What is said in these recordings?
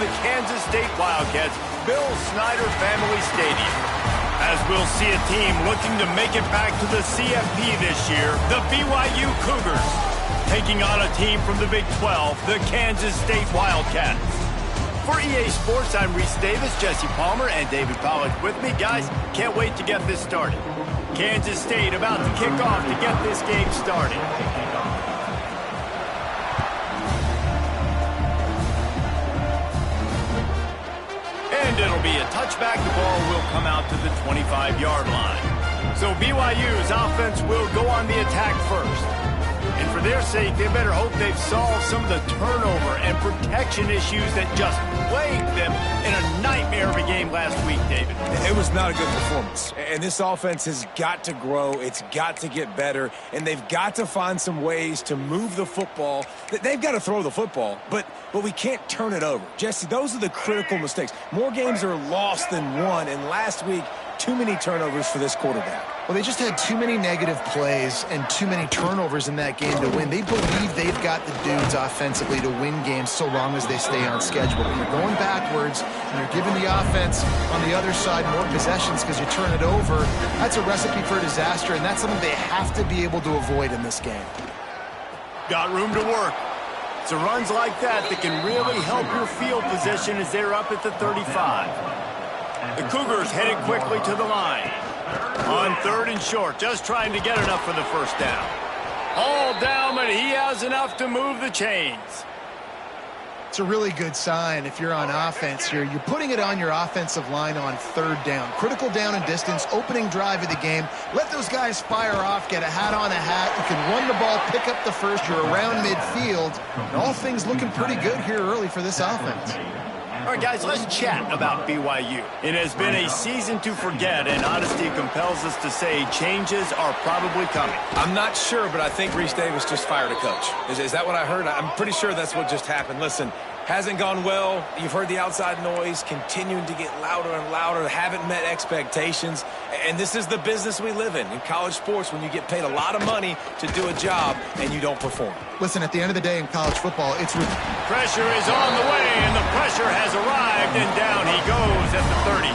the Kansas State Wildcats' Bill Snyder Family Stadium. As we'll see a team looking to make it back to the CFP this year, the BYU Cougars, taking on a team from the Big 12, the Kansas State Wildcats. For EA Sports, I'm Reese Davis, Jesse Palmer, and David Pollack with me. Guys, can't wait to get this started. Kansas State about to kick off to get this game started. And it'll be a touchback. The ball will come out to the 25-yard line. So BYU's offense will go on the attack first. And for their sake, they better hope they've solved some of the turnover and protection issues that just plagued them in a nightmare of a game last week, David. It was not a good performance. And this offense has got to grow. It's got to get better. And they've got to find some ways to move the football. They've got to throw the football, but we can't turn it over. Jesse, those are the critical mistakes. More games are lost than won. And last week, too many turnovers for this quarterback. Well, they just had too many negative plays and too many turnovers in that game to win. They believe they've got the dudes offensively to win games so long as they stay on schedule. When you're going backwards and you're giving the offense on the other side more possessions because you turn it over, that's a recipe for disaster, and that's something they have to be able to avoid in this game. Got room to work. It's the runs like that that can really help your field position as they're up at the 35. The Cougars headed quickly to the line. On 3rd and short, just trying to get enough for the first down. All down, but he has enough to move the chains. It's a really good sign if you're on offense here. You're putting it on your offensive line on 3rd down. Critical down and distance, opening drive of the game. Let those guys fire off, get a hat on a hat. You can run the ball, pick up the first. You're around midfield. And all things looking pretty good here early for this offense. All right, guys, let's chat about BYU. It has been a season to forget, and honesty compels us to say changes are probably coming. I'm not sure, but I think Reese Davis just fired a coach. Is that what I heard? I'm pretty sure that's what just happened. Listen, hasn't gone well. You've heard the outside noise continuing to get louder and louder. Haven't met expectations. And this is the business we live in college sports, when you get paid a lot of money to do a job and you don't perform. Listen, at the end of the day in college football, it's... Pressure is on the way, and the pressure has arrived, and down he goes at the 30.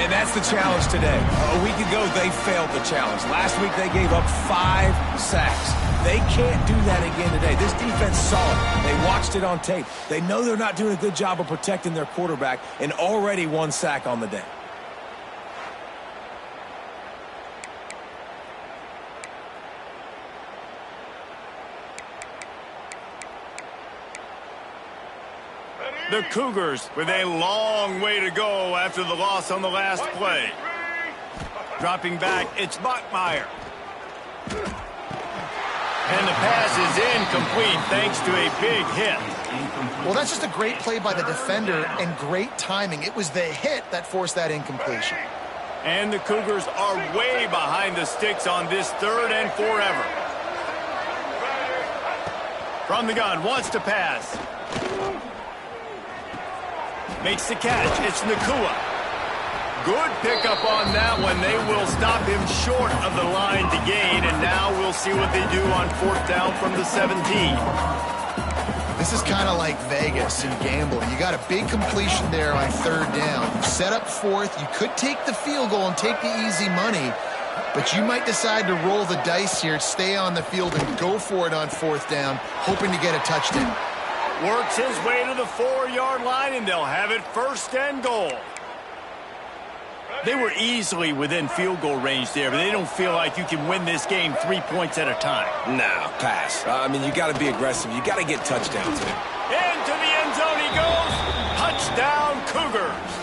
And that's the challenge today. A week ago, they failed the challenge. Last week, they gave up 5 sacks. They can't do that again today. This defense saw it. They watched it on tape. They know they're not doing a good job of protecting their quarterback, and already 1 sack on the day. The Cougars with a long way to go after the loss on the last play. Dropping back, it's Bachmeier. And the pass is incomplete thanks to a big hit. Well, that's just a great play by the defender and great timing. It was the hit that forced that incompletion. And the Cougars are way behind the sticks on this 3rd and forever. From the gun, wants to pass. Makes the catch. It's Nakua. Good pickup on that one. They will stop him short of the line to gain, and now we'll see what they do on 4th down from the 17. This is kind of like Vegas and gambling. You got a big completion there on 3rd down. You set up 4th. You could take the field goal and take the easy money, but you might decide to roll the dice here, stay on the field, and go for it on 4th down, hoping to get a touchdown. Works his way to the 4-yard line, and they'll have it 1st and goal. They were easily within field goal range there, but they don't feel like you can win this game 3 points at a time. No, pass. I mean, you got to be aggressive. You got to get touchdowns here. Into the end zone he goes. Touchdown, Cougars.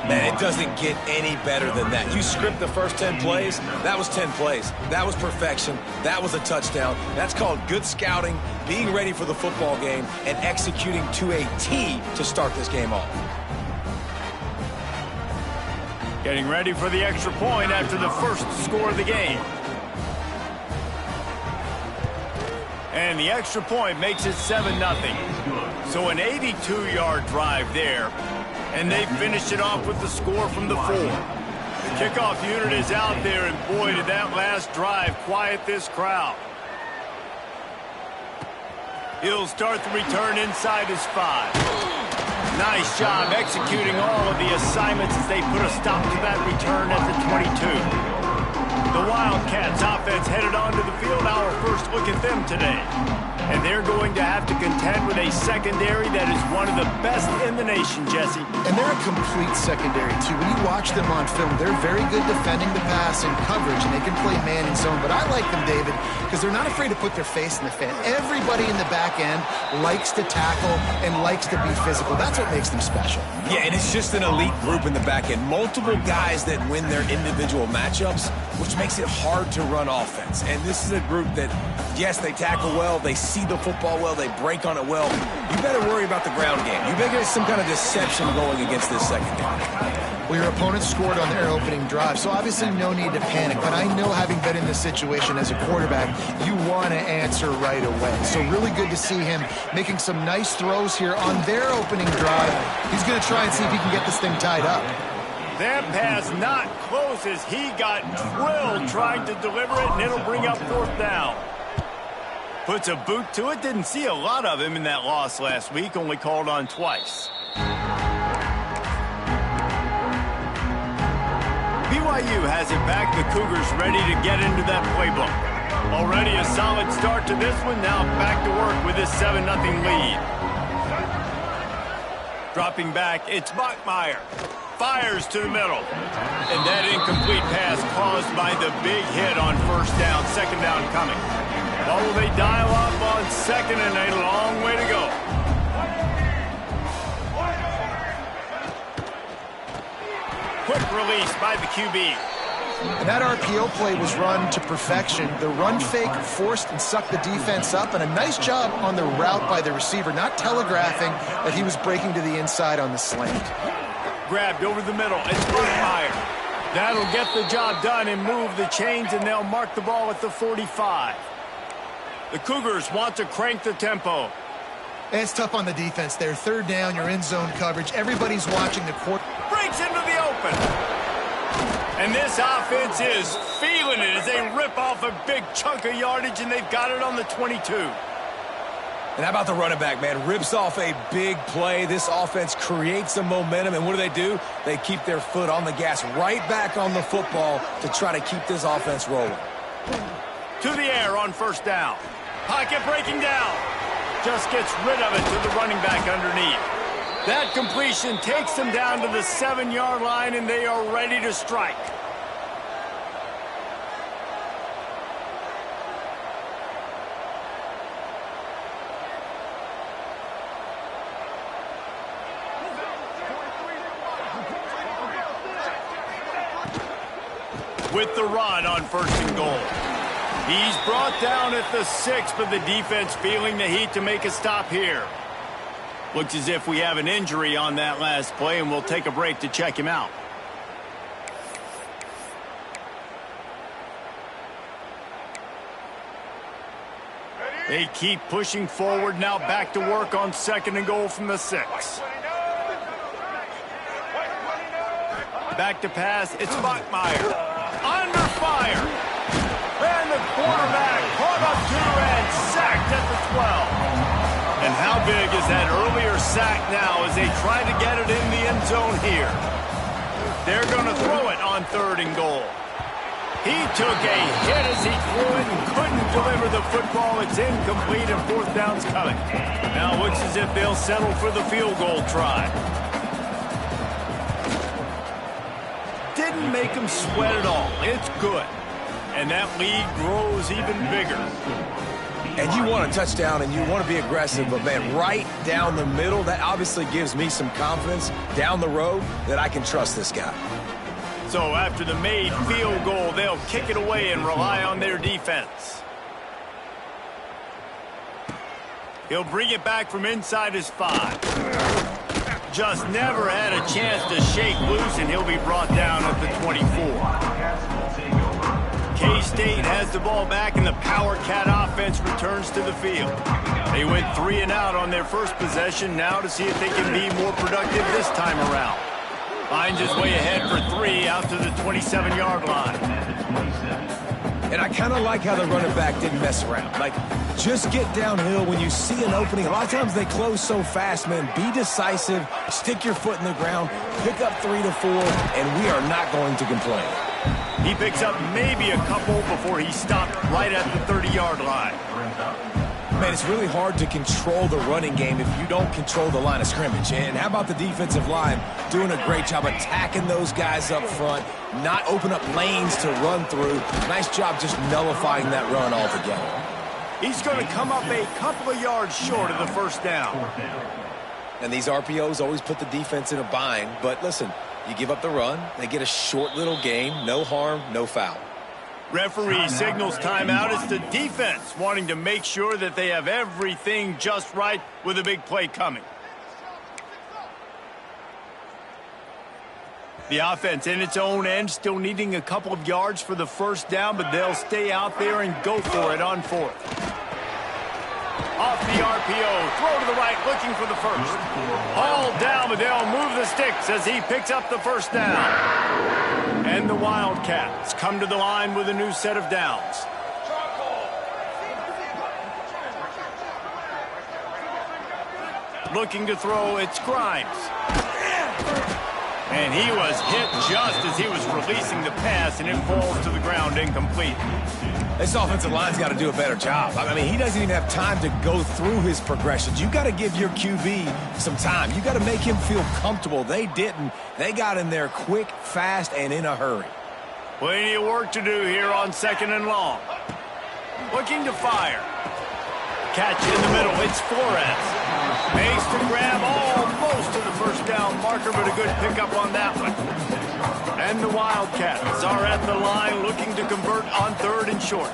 Man, it doesn't get any better than that. You script the first 10 plays, that was 10 plays. That was perfection. That was a touchdown. That's called good scouting, being ready for the football game, and executing to a T to start this game off. Getting ready for the extra point after the first score of the game. And the extra point makes it 7-0. So an 82-yard drive there. And they finished it off with the score from the 4. The kickoff unit is out there, and boy, did that last drive quiet this crowd. He'll start the return inside his 5. Nice job executing all of the assignments as they put a stop to that return at the 22. The Wildcats offense headed onto the field. Our first look at them today. And they're going to have to contend with a secondary that is one of the best in the nation, Jesse. And they're a complete secondary, too. When you watch them on film, they're very good defending the pass and coverage, and they can play man and zone. But I like them, David, because they're not afraid to put their face in the fan. Everybody in the back end likes to tackle and likes to be physical. That's what makes them special. Yeah, and it's just an elite group in the back end. Multiple guys that win their individual matchups, which makes it hard to run offense. And this is a group that, yes, they tackle well, they see the football well, they break on it well. You better worry about the ground game. You better get some kind of deception going against this secondary. Well, your opponent scored on their opening drive, so obviously no need to panic. But I know, having been in this situation as a quarterback, you want to answer right away. So really good to see him making some nice throws here on their opening drive. He's going to try and see if he can get this thing tied up. That pass not close as he got drilled trying to deliver it, and it'll bring up 4th down. Puts a boot to it. Didn't see a lot of him in that loss last week, only called on twice. BYU has it back. The Cougars ready to get into that playbook. Already a solid start to this one. Now back to work with this 7-0 lead. Dropping back, it's Bachmeier. Fires to the middle. And that incomplete pass caused by the big hit on 1st down. 2nd down coming. Well, will they dial up on 2nd and a long way to go? Quick release by the QB. And that RPO play was run to perfection. The run fake forced and sucked the defense up, and a nice job on the route by the receiver, not telegraphing that he was breaking to the inside on the slant. Grabbed over the middle. It's Bachmeier. That'll get the job done and move the chains, and they'll mark the ball at the 45. The Cougars want to crank the tempo. And it's tough on the defense there. 3rd down, you're in zone coverage. Everybody's watching the court. Breaks into the open. And this offense is feeling it as they rip off a big chunk of yardage, and they've got it on the 22. And how about the running back, man? Rips off a big play. This offense creates some momentum, and what do? They keep their foot on the gas, right back on the football to try to keep this offense rolling. To the air on 1st down. Pocket breaking down. Just gets rid of it to the running back underneath. That completion takes them down to the 7-yard line, and they are ready to strike. With the run on 1st and goal. He's brought down at the 6, but the defense feeling the heat to make a stop here. Looks as if we have an injury on that last play, and we'll take a break to check him out. They keep pushing forward, now back to work on 2nd and goal from the 6. Back to pass, it's Bachmeier. Under fire. And the quarterback caught up to and sacked at the 12. And how big is that earlier sack now as they try to get it in the end zone here? They're going to throw it on 3rd and goal. He took a hit as he threw it and couldn't deliver the football. It's incomplete, and 4th down's coming. Now it looks as if they'll settle for the field goal try. Didn't make them sweat at all. It's good. And that lead grows even bigger. And you want a touchdown and you want to be aggressive, but, man, right down the middle, that obviously gives me some confidence down the road that I can trust this guy. So after the made field goal, they'll kick it away and rely on their defense. He'll bring it back from inside his 5. Just never had a chance to shake loose, and he'll be brought down at the 24. K-State has the ball back, and the Power Cat offense returns to the field. They went 3 and out on their first possession, now to see if they can be more productive this time around. Finds his way ahead for 3 out to the 27-yard line. And I kind of like how the running back didn't mess around. Like, just get downhill when you see an opening. A lot of times they close so fast, man. Be decisive, stick your foot in the ground, pick up 3 to 4, and we are not going to complain. He picks up maybe a couple before he stopped right at the 30-yard line. Man, it's really hard to control the running game if you don't control the line of scrimmage. And how about the defensive line doing a great job attacking those guys up front, not open up lanes to run through. Nice job just nullifying that run altogether. He's going to come up a couple of yards short of the first down. And these RPOs always put the defense in a bind. But listen, you give up the run, they get a short little gain, no harm, no foul. Referee signals timeout. It's the defense wanting to make sure that they have everything just right with a big play coming. The offense in its own end still needing a couple of yards for the first down, but they'll stay out there and go for it on 4th. Off the RPO, throw to the right, looking for the first. Hauled down, but they'll move the sticks as he picks up the first down. And the Wildcats come to the line with a new set of downs. Looking to throw, it's Grimes. And he was hit just as he was releasing the pass, and it falls to the ground incomplete. This offensive line's got to do a better job. I mean, he doesn't even have time to go through his progressions. You got to give your QB some time. You got to make him feel comfortable. They didn't. They got in there quick, fast, and in a hurry. Plenty of work to do here on 2nd and long. Looking to fire. Catch in the middle. It's Flores. Makes the grab almost to the first down marker, but a good pickup on that one. And the Wildcats are at the line looking to convert on 3rd and short.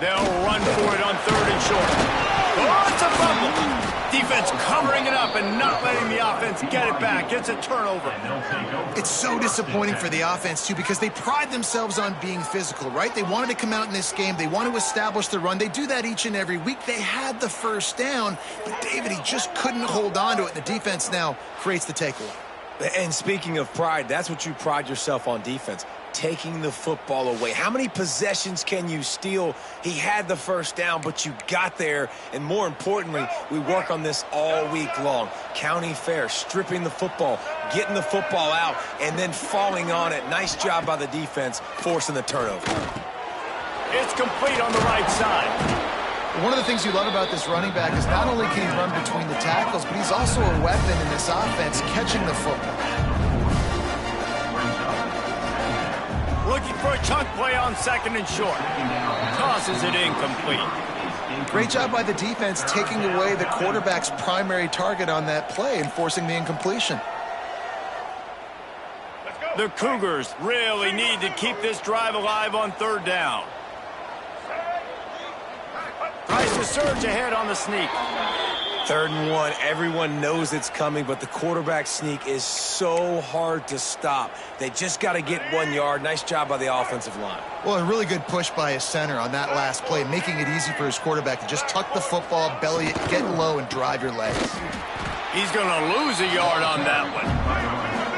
They'll run for it on 3rd and short. Oh, it's a fumble. Defense covering it up and not letting the offense get it back. It's a turnover. It's so disappointing for the offense, too, because they pride themselves on being physical, right? They wanted to come out in this game. They want to establish the run. They do that each and every week. They had the first down, but David, he just couldn't hold on to it. The defense now creates the takeaway. And speaking of pride, that's what you pride yourself on defense, taking the football away. How many possessions can you steal? He had the first down, but you got there. And more importantly, we work on this all week long. County fair, stripping the football, getting the football out, and then falling on it. Nice job by the defense, forcing the turnover. It's complete on the right side. One of the things you love about this running back is not only can he run between the tackles, but he's also a weapon in this offense, catching the football. Looking for a chunk play on 2nd and short. Tosses it incomplete. Great job by the defense taking away the quarterback's primary target on that play and forcing the incompletion. The Cougars really need to keep this drive alive on 3rd down. Tries to surge ahead on the sneak. 3rd and 1. Everyone knows it's coming, but the quarterback sneak is so hard to stop. They just got to get 1 yard. Nice job by the offensive line. Well, a really good push by his center on that last play, making it easy for his quarterback to just tuck the football, belly it, get low, and drive your legs. He's going to lose a yard on that one.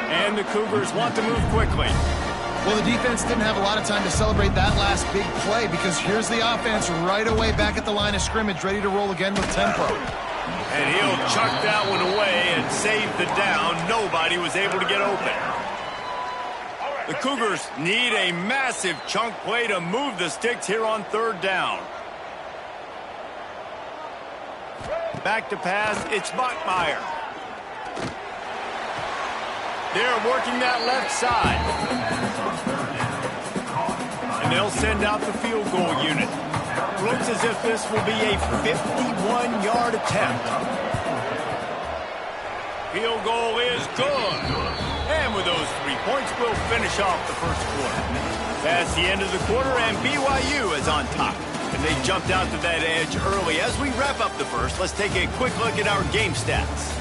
And the Cougars want to move quickly. Well, the defense didn't have a lot of time to celebrate that last big play because here's the offense right away back at the line of scrimmage, ready to roll again with tempo. And he'll chuck that one away and save the down. Nobody was able to get open. The Cougars need a massive chunk play to move the sticks here on 3rd down. Back to pass, it's Bachmeier. They're working that left side. And they'll send out the field goal unit. Looks as if this will be a 51-yard attempt. Field goal is good. And with those 3 points, we'll finish off the first quarter. That's the end of the quarter, and BYU is on top. And they jumped out to that edge early. As we wrap up the first, let's take a quick look at our game stats.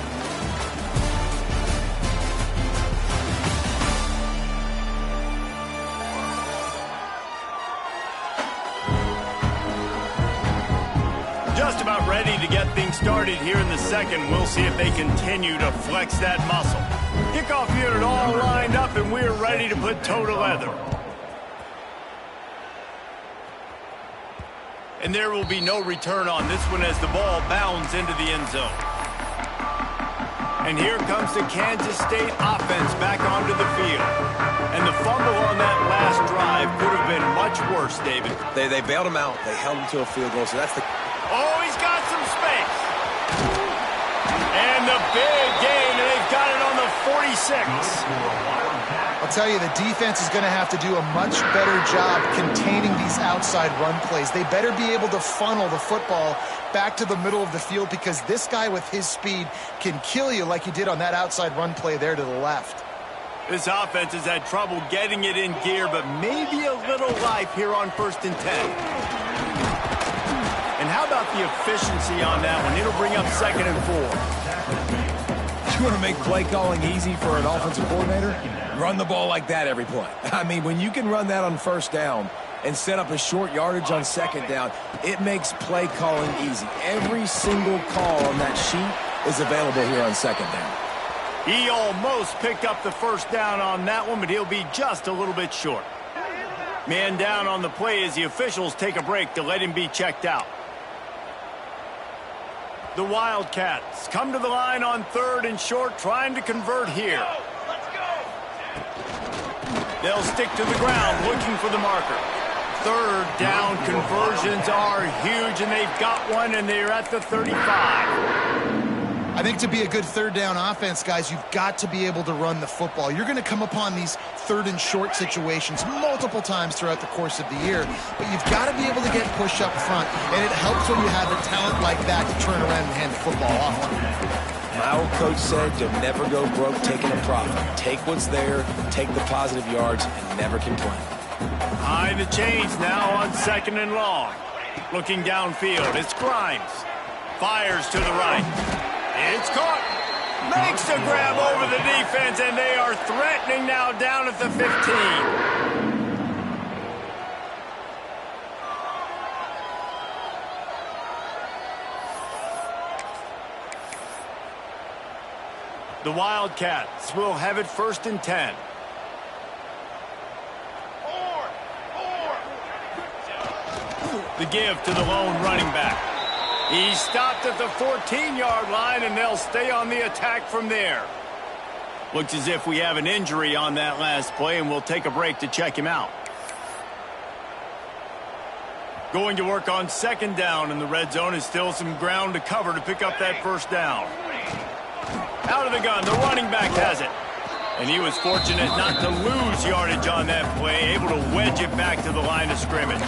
Just about ready to get things started here in the second. We'll see if they continue to flex that muscle. Kickoff unit all lined up, and we're ready to put toe to leather. And there will be no return on this one as the ball bounds into the end zone. And here comes the Kansas State offense back onto the field. And the fumble on that last drive could have been much worse, David. They bailed him out. They held him to a field goal, so that's the... Oh, he's got some space. And the big gain, and they've got it on the 46. I'll tell you, the defense is going to have to do a much better job containing these outside run plays. They better be able to funnel the football back to the middle of the field because this guy with his speed can kill you like he did on that outside run play there to the left. This offense has had trouble getting it in gear, but maybe a little life here on 1st and 10. And how about the efficiency on that one? It'll bring up 2nd and 4. You want to make play calling easy for an offensive coordinator? Run the ball like that every play. I mean, when you can run that on 1st down and set up a short yardage on 2nd down, it makes play calling easy. Every single call on that sheet is available here on 2nd down. He almost picked up the 1st down on that one, but he'll be just a little bit short. Man down on the play as the officials take a break to let him be checked out. The Wildcats come to the line on 3rd and short, trying to convert here. They'll stick to the ground, looking for the marker. 3rd down conversions are huge, and they've got one, and they're at the 35. I think to be a good 3rd down offense, guys, you've got to be able to run the football. You're going to come upon these 3rd and short situations multiple times throughout the course of the year, but you've got to be able to get push up front, and it helps when you have a talent like that to turn around and hand the football off. My old coach said you'll never go broke taking a profit. Take what's there, take the positive yards, and never complain. High the chains now on 2nd and long. Looking downfield, it's Grimes. Fires to the right. It's caught. Makes the grab over the defense, and they are threatening now down at the 15. The Wildcats will have it 1st and 10. The give to the lone running back. He stopped at the 14-yard line, and they'll stay on the attack from there. Looks as if we have an injury on that last play, and we'll take a break to check him out. Going to work on 2nd down, and the red zone is still some ground to cover to pick up that 1st down. Out of the gun, the running back has it. And he was fortunate not to lose yardage on that play, able to wedge it back to the line of scrimmage.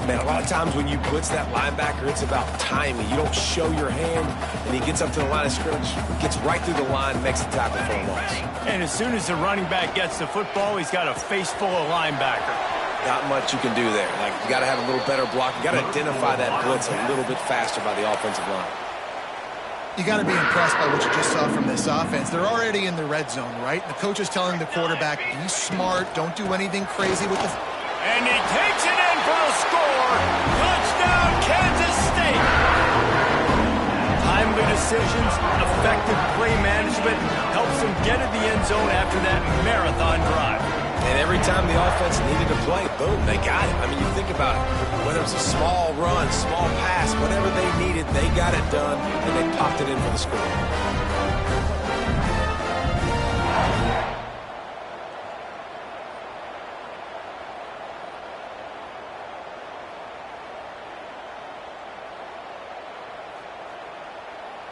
Man, a lot of times when you blitz that linebacker, it's about timing. You don't show your hand, and he gets up to the line of scrimmage, gets right through the line, makes a tackle for a loss. And as soon as the running back gets the football, he's got a face full of linebacker. Not much you can do there. Like, you got to have a little better block. You got to identify that blitz a little bit faster by the offensive line. You got to be impressed by what you just saw from this offense. They're already in the red zone, right? The coach is telling the quarterback, be smart, don't do anything crazy with the... And he takes it in for the score. Touchdown, Kansas State. Timely decisions, effective play management helps them get in the end zone after that marathon drive. And every time the offense needed to play, boom, they got it. I mean, you think about it. Whether it was a small run, small pass, whatever they needed, they got it done, and they popped it in for the score.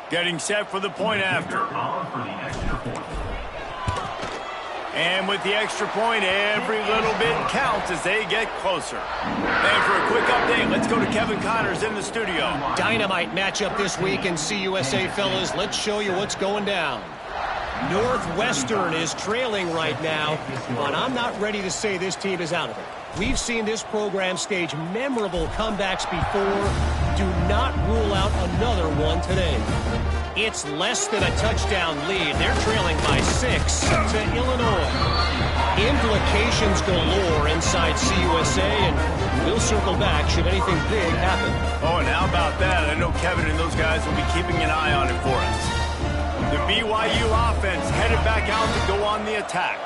Getting set for the point after. And with the extra point, every little bit counts as they get closer. And for a quick update, let's go to Kevin Connors in the studio. Dynamite matchup this week in CUSA, fellas. Let's show you what's going down. Northwestern is trailing right now, but I'm not ready to say this team is out of it. We've seen this program stage memorable comebacks before. Do not rule out another one today. It's less than a touchdown lead. They're trailing by 6 to Illinois. Implications galore inside CUSA, and we'll circle back should anything big happen. Oh, and how about that? I know Kevin and those guys will be keeping an eye on it for us. The BYU offense headed back out to go on the attack.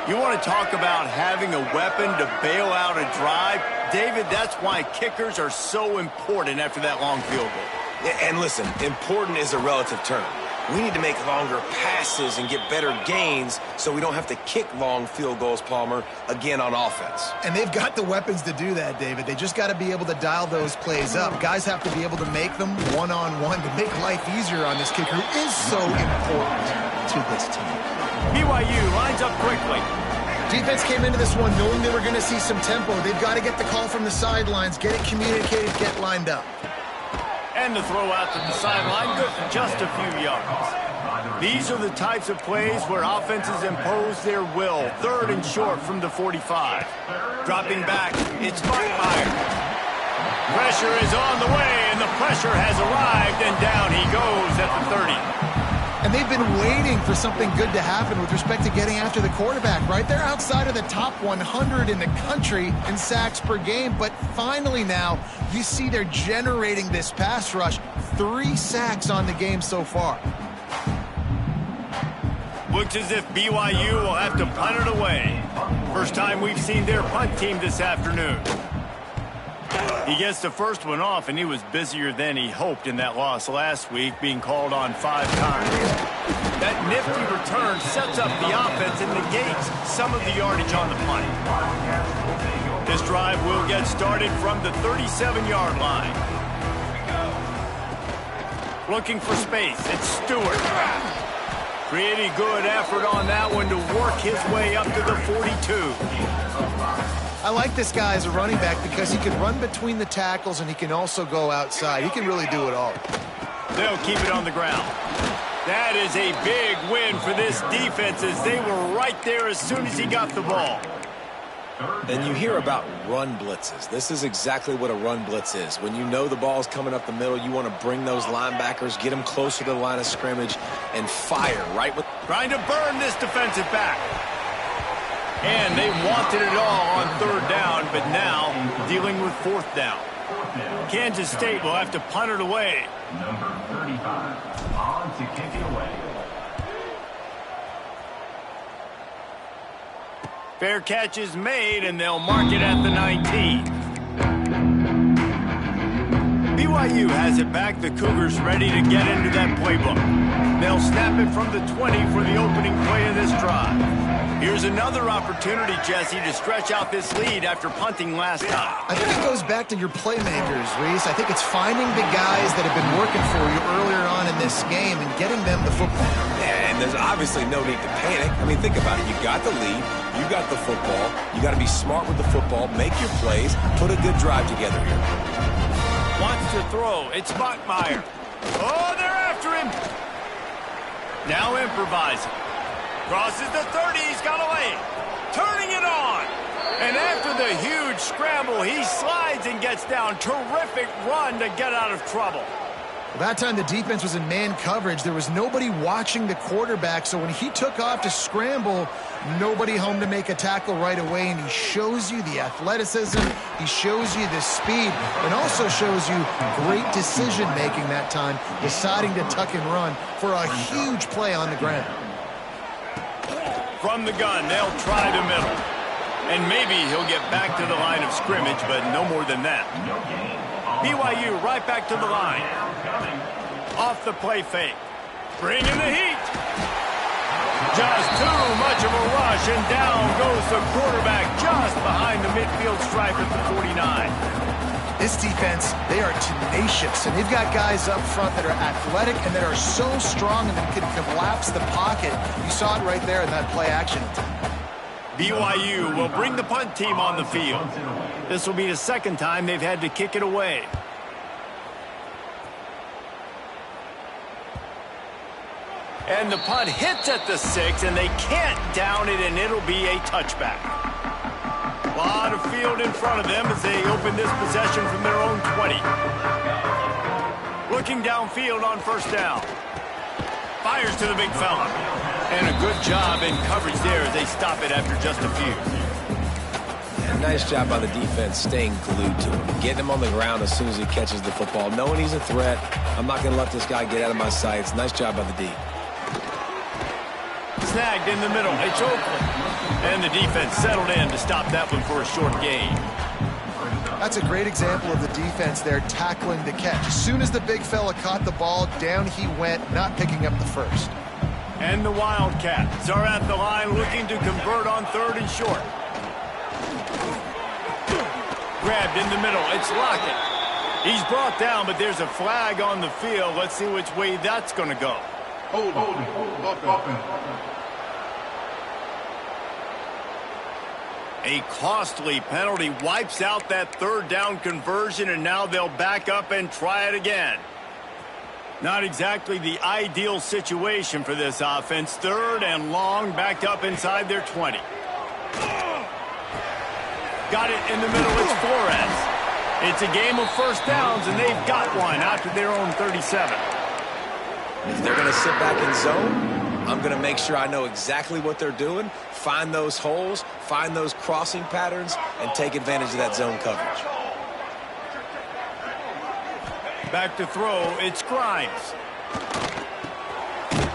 You want to talk about having a weapon to bail out a drive? David, that's why kickers are so important after that long field goal. Yeah, and listen, important is a relative term. We need to make longer passes and get better gains so we don't have to kick long field goals, Palmer, again on offense. And they've got the weapons to do that, David. They just got to be able to dial those plays up. Guys have to be able to make them one-on-one to make life easier on this kicker, who is so important to this team. BYU lines up quickly. Defense came into this one knowing they were going to see some tempo. They've got to get the call from the sidelines, get it communicated, get lined up. And the throw out to the sideline, good for just a few yards. These are the types of plays where offenses impose their will. 3rd and short from the 45. Dropping back, it's Buckmeyer. Pressure is on the way, and the pressure has arrived, and down he goes at the 30. And they've been waiting for something good to happen with respect to getting after the quarterback, right? They're outside of the top 100 in the country in sacks per game, but finally now you see they're generating this pass rush. 3 sacks on the game so far. Looks as if BYU will have to punt it away. First time we've seen their punt team this afternoon. He gets the first one off, and he was busier than he hoped in that loss last week, being called on 5 times. That nifty return sets up the offense and negates some of the yardage on the punt. This drive will get started from the 37-yard line. Looking for space, it's Stewart. Pretty good effort on that one to work his way up to the 42. I like this guy as a running back because he can run between the tackles and he can also go outside. He can really do it all. They'll keep it on the ground. That is a big win for this defense as they were right there as soon as he got the ball. And you hear about run blitzes. This is exactly what a run blitz is. When you know the ball's coming up the middle, you want to bring those linebackers, get them closer to the line of scrimmage, and fire right with... Trying to burn this defensive back. And they wanted it all on 3rd down, but now dealing with 4th down. Kansas State will have to punt it away. Number 35 on to kick it away. Fair catch is made, and they'll mark it at the 19. BYU has it back. The Cougars ready to get into that playbook. They'll snap it from the 20 for the opening play of this drive. Here's another opportunity, Jesse, to stretch out this lead after punting last time. I think it goes back to your playmakers, Reese. I think it's finding the guys that have been working for you earlier on in this game and getting them the football. Yeah, and there's obviously no need to panic. I mean, think about it. You got the lead. You got the football. You got to be smart with the football. Make your plays. Put a good drive together here. Wants to throw. It's Buckmeyer. Oh, they're after him. Now improvising. Crosses the 30, he's got away. Turning it on. And after the huge scramble, he slides and gets down. Terrific run to get out of trouble. That time the defense was in man coverage. There was nobody watching the quarterback, so when he took off to scramble, nobody home to make a tackle right away, and he shows you the athleticism, he shows you the speed, and also shows you great decision-making that time, deciding to tuck and run for a huge play on the ground. From the gun, they'll try the middle. And maybe he'll get back to the line of scrimmage, but no more than that. BYU right back to the line. Off the play fake. Bringing the heat. Just too much of a rush, and down goes the quarterback just behind the midfield stripe at the 49. This defense, they are tenacious, and they've got guys up front that are athletic and that are so strong and that can collapse the pocket. You saw it right there in that play action. BYU will bring the punt team on the field. This will be the second time they've had to kick it away. And the punt hits at the 6, and they can't down it, and it'll be a touchback. A lot of field in front of them as they open this possession from their own 20. Looking downfield on 1st down. Fires to the big fella. And a good job in coverage there as they stop it after just a few. Yeah, nice job by the defense staying glued to him. Getting him on the ground as soon as he catches the football. Knowing he's a threat. I'm not going to let this guy get out of my sights. Nice job by the D. Snagged in the middle. It's Oakland. And the defense settled in to stop that one for a short gain. That's a great example of the defense there tackling the catch. As soon as the big fella caught the ball, down he went, not picking up the first. And the Wildcats are at the line looking to convert on 3rd and short. Grabbed in the middle. It's Lockett. He's brought down, but there's a flag on the field. Let's see which way that's going to go. Hold on. A costly penalty wipes out that 3rd down conversion, and now they'll back up and try it again. Not exactly the ideal situation for this offense. 3rd and long, backed up inside their 20. Got it in the middle. It's Flores. It's a game of first downs, and they've got one after their own 37. If they're going to sit back in zone, I'm going to make sure I know exactly what they're doing, find those holes, find those crossing patterns, and take advantage of that zone coverage. Back to throw, it's Grimes.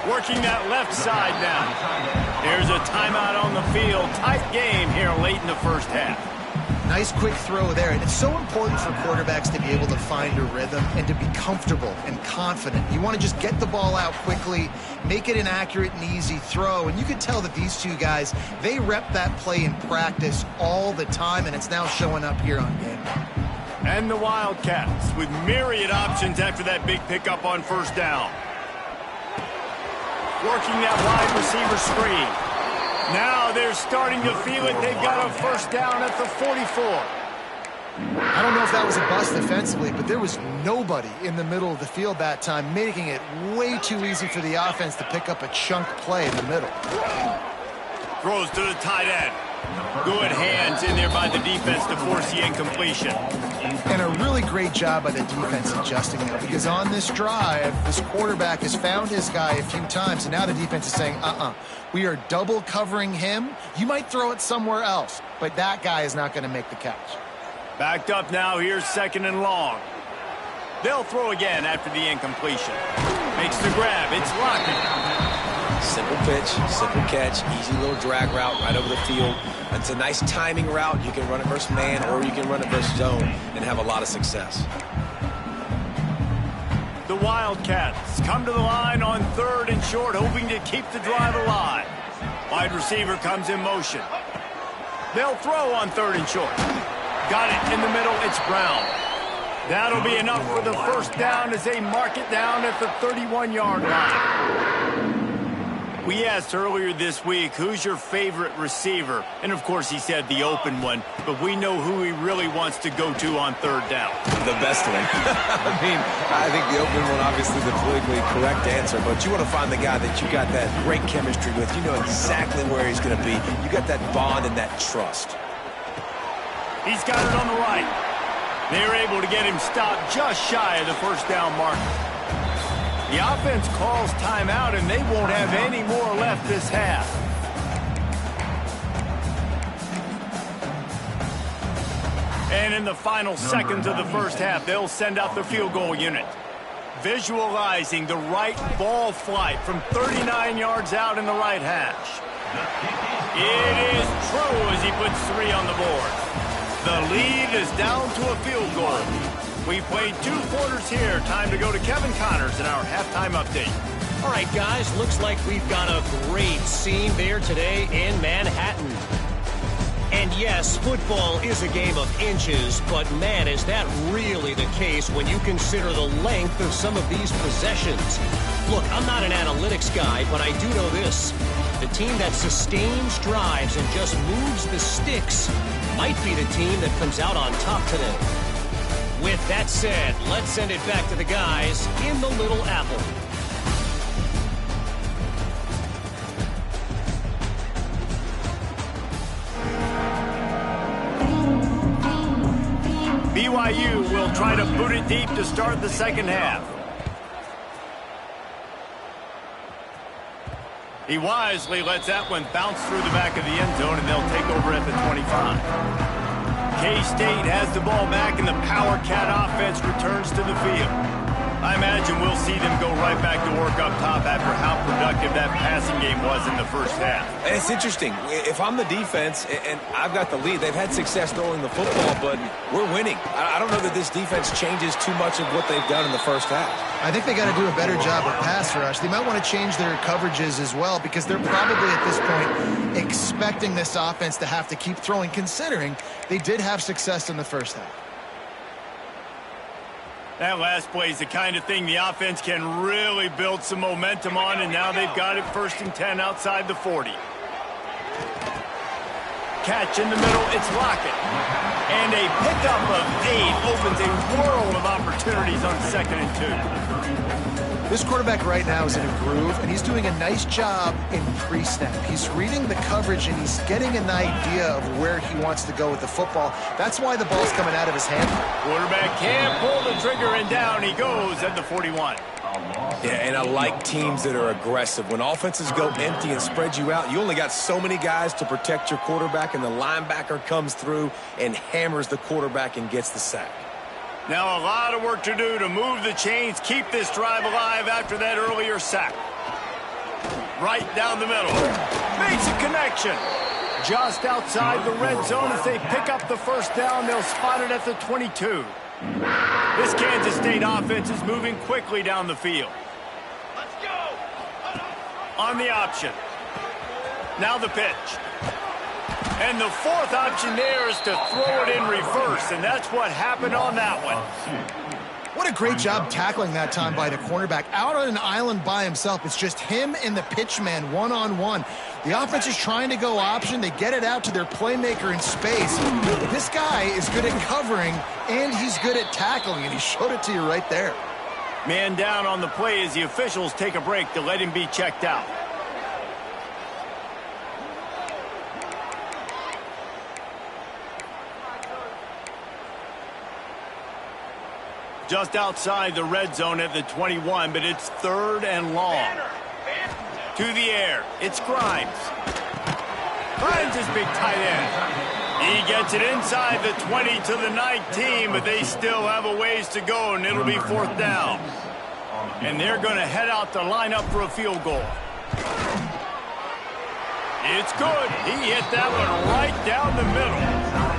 Working that left side now. There's a timeout on the field. Tight game here late in the first half. Nice quick throw there, and it's so important for quarterbacks to be able to find a rhythm and to be comfortable and confident. You want to just get the ball out quickly, make it an accurate and easy throw, and you can tell that these two guys, they rep that play in practice all the time, and it's now showing up here on game day. And the Wildcats with myriad options after that big pickup on 1st down. Working that wide receiver screen. Now they're starting to feel it. They've got a 1st down at the 44. I don't know if that was a bust defensively, but there was nobody in the middle of the field that time, making it way too easy for the offense to pick up a chunk play in the middle. Throws to the tight end. Good hands in there by the defense to force the incompletion. And a really great job by the defense adjusting that, because on this drive, this quarterback has found his guy a few times, and now the defense is saying, we are double covering him. You might throw it somewhere else, but that guy is not going to make the catch. Backed up now. Here's 2nd and long. They'll throw again after the incompletion. Makes the grab. It's Lockett. Simple pitch, simple catch, easy little drag route right over the field. It's a nice timing route. You can run it versus man, or you can run it versus zone and have a lot of success. The Wildcats come to the line on 3rd and short, hoping to keep the drive alive. Wide receiver comes in motion. They'll throw on 3rd and short. Got it in the middle. It's Brown. That'll be enough for the 1st down as they mark it down at the 31-yard line. We asked earlier this week, who's your favorite receiver? And, of course, he said the open one, but we know who he really wants to go to on 3rd down. The best one. I think the open one, obviously, the politically correct answer, but you want to find the guy that you got that great chemistry with. You know exactly where he's going to be. You got that bond and that trust. He's got it on the right. They're able to get him stopped just shy of the 1st down marker. The offense calls timeout, and they won't have any more left this half. And in the final seconds of the first half, they'll send out the field goal unit. Visualizing the right ball flight from 39 yards out in the right hash. It is true as he puts 3 on the board. The lead is down to a field goal. We've played 2 quarters here. Time to go to Kevin Connors in our halftime update. All right, guys, looks like we've got a great scene there today in Manhattan. And yes, football is a game of inches, but man, is that really the case when you consider the length of some of these possessions. Look, I'm not an analytics guy, but I do know this. The team that sustains drives and just moves the sticks might be the team that comes out on top today. With that said, let's send it back to the guys in the Little Apple. BYU will try to boot it deep to start the second half. He wisely lets that one bounce through the back of the end zone, and they'll take over at the 25. K-State has the ball back, and the Power Cat offense returns to the field. I imagine imagine we'll see them go right back to work up top after how productive that passing game was in the first half. And it's interesting. If I'm the defense and I've got the lead, they've had success throwing the football, but we're winning. I don't know that this defense changes too much of what they've done in the first half. I think they got to do a better job with pass rush. They might want to change their coverages as well because they're probably at this point expecting this offense to have to keep throwing, considering they did have success in the first half. That last play is the kind of thing the offense can really build some momentum on, and now they've got it 1st and 10 outside the 40. Catch in the middle, it's Lockett. And a pickup of 8 opens a world of opportunities on 2nd and 2. This quarterback right now is in a groove, and he's doing a nice job in pre-snap. He's reading the coverage, and he's getting an idea of where he wants to go with the football. That's why the ball's coming out of his hand. Quarterback can't pull the trigger, and down he goes at the 41. Yeah, and I like teams that are aggressive. When offenses go empty and spread you out, you only got so many guys to protect your quarterback, and the linebacker comes through and hammers the quarterback and gets the sack. Now a lot of work to do to move the chains, keep this drive alive after that earlier sack. Right down the middle. Makes a connection. Just outside the red zone as they pick up the first down. They'll spot it at the 22. This Kansas State offense is moving quickly down the field. Let's go. On the option. Now the pitch. And the 4th option there is to throw it in reverse, and that's what happened on that one. What a great job tackling that time by the cornerback. Out on an island by himself. It's just him and the pitch man one-on-one. The offense is trying to go option. They get it out to their playmaker in space. This guy is good at covering, and he's good at tackling, and he showed it to you right there. Man down on the play as the officials take a break to let him be checked out. Just outside the red zone at the 21, but it's 3rd and long. To the air, it's Grimes. Grimes is big tight end. He gets it inside the 20 to the 19, but they still have a ways to go, and it'll be 4th down. And they're going to head out to line up for a field goal. It's good. He hit that one right down the middle.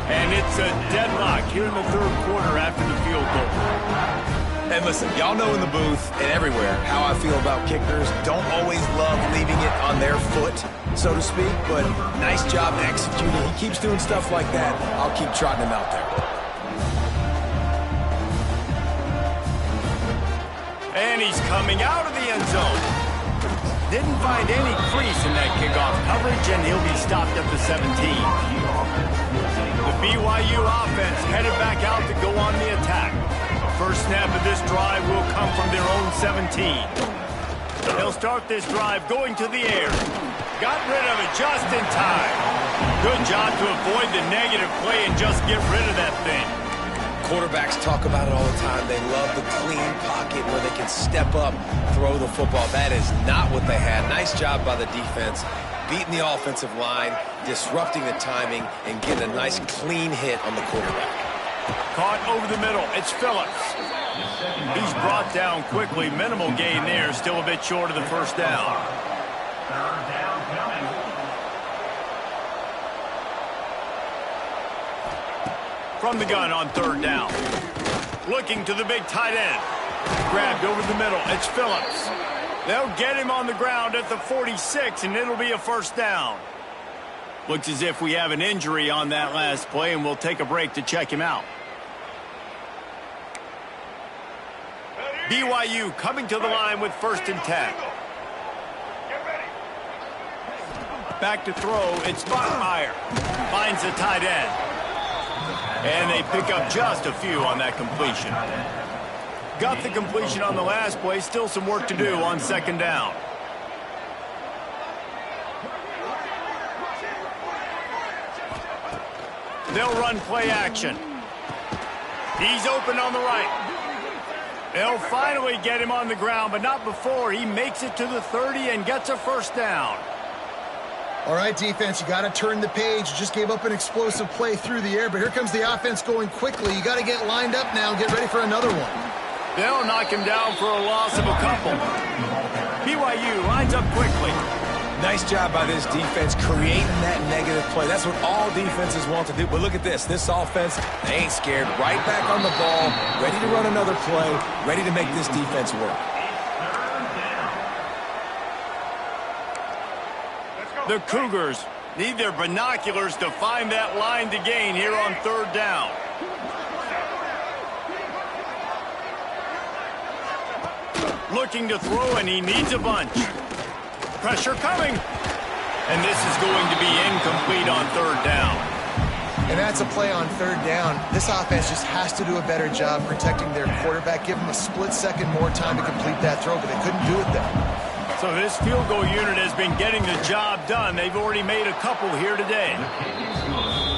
And it's a deadlock here in the 3rd quarter after the field goal. And listen, y'all know in the booth and everywhere how I feel about kickers. Don't always love leaving it on their foot, so to speak, but nice job executing. He keeps doing stuff like that. I'll keep trotting him out there. And he's coming out of the end zone. Didn't find any crease in that kickoff coverage, and he'll be stopped at the 17. The BYU offense headed back out to go on the attack. First snap of this drive will come from their own 17. They'll start this drive going to the air. Got rid of it just in time. Good job to avoid the negative play and just get rid of that thing. Quarterbacks talk about it all the time. They love the clean pocket where they can step up, throw the football. That is not what they had. Nice job by the defense, beating the offensive line, disrupting the timing, and getting a nice clean hit on the quarterback. Caught over the middle. It's Phillips. He's brought down quickly. Minimal gain there. Still a bit short of the first down. 3rd down coming. From the gun on 3rd down. Looking to the big tight end. Grabbed over the middle. It's Phillips. They'll get him on the ground at the 46, and it'll be a 1st down. Looks as if we have an injury on that last play, and we'll take a break to check him out. BYU coming to the line with 1st and 10. Back to throw. It's Bachmeier. Finds the tight end. And they pick up just a few on that completion. Got the completion on the last play. Still some work to do on 2nd down. They'll run play action. He's open on the right. They'll finally get him on the ground, but not before he makes it to the 30 and gets a 1st down. All right, defense, you got to turn the page. You just gave up an explosive play through the air, but here comes the offense going quickly. You got to get lined up now and get ready for another one. They'll knock him down for a loss of a couple. BYU lines up quickly. Nice job by this defense creating that negative play. That's what all defenses want to do. But look at this. This offense, they ain't scared. Right back on the ball, ready to run another play, ready to make this defense work. The Cougars need their binoculars to find that line to gain here on third down. Looking to throw, and he needs a bunch. Pressure coming. And this is going to be incomplete on third down. And that's a play on third down. This offense just has to do a better job protecting their quarterback. Give them a split second more time to complete that throw, but they couldn't do it there. So this field goal unit has been getting the job done. They've already made a couple here today.